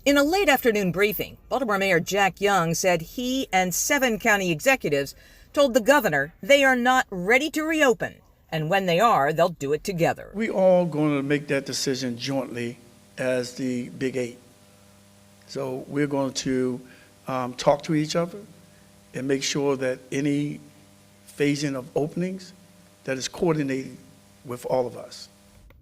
In a late afternoon briefing, Baltimore Mayor Jack Young said he and 7 county executives told the governor they are not ready to reopen, and when they are, they'll do it together. We all going to make that decision jointly as the Big Eight. So we're going to talk to each other and make sure that any phasing of openings that is coordinated with all of us.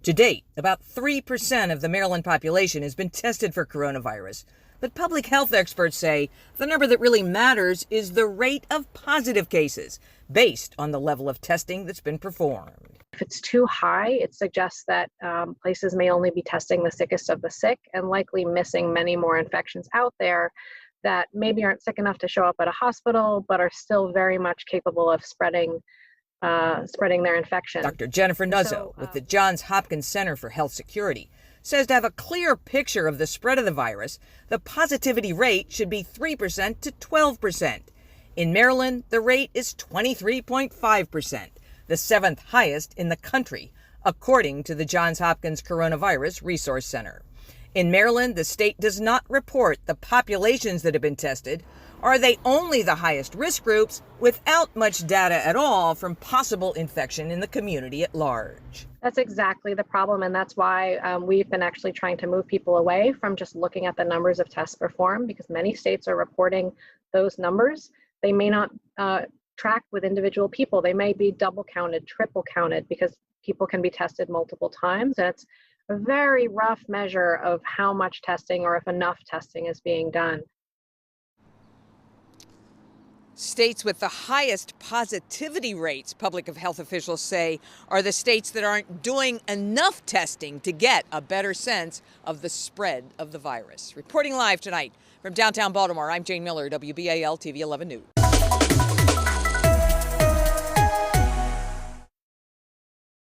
To date, about 3% of the Maryland population has been tested for coronavirus. But public health experts say the number that really matters is the rate of positive cases, based on the level of testing that's been performed. If it's too high, it suggests that places may only be testing the sickest of the sick and likely missing many more infections out there that maybe aren't sick enough to show up at a hospital, but are still very much capable of spreading their infection. Dr. Jennifer Nuzzo with the Johns Hopkins Center for Health Security says to have a clear picture of the spread of the virus, the positivity rate should be 3% to 12%. In Maryland, the rate is 23.5%, the 7th highest in the country, according to the Johns Hopkins Coronavirus Resource Center. In Maryland, the state does not report the populations that have been tested. Are they only the highest risk groups without much data at all from possible infection in the community at large? That's exactly the problem, and that's why we've been actually trying to move people away from just looking at the numbers of tests performed, because many states are reporting those numbers. They may not track with individual people. They may be double counted, triple counted, because people can be tested multiple times, and it's a very rough measure of how much testing or if enough testing is being done. States with the highest positivity rates, public health officials say, are the states that aren't doing enough testing to get a better sense of the spread of the virus. Reporting live tonight from downtown Baltimore, I'm Jane Miller, WBAL TV 11 News.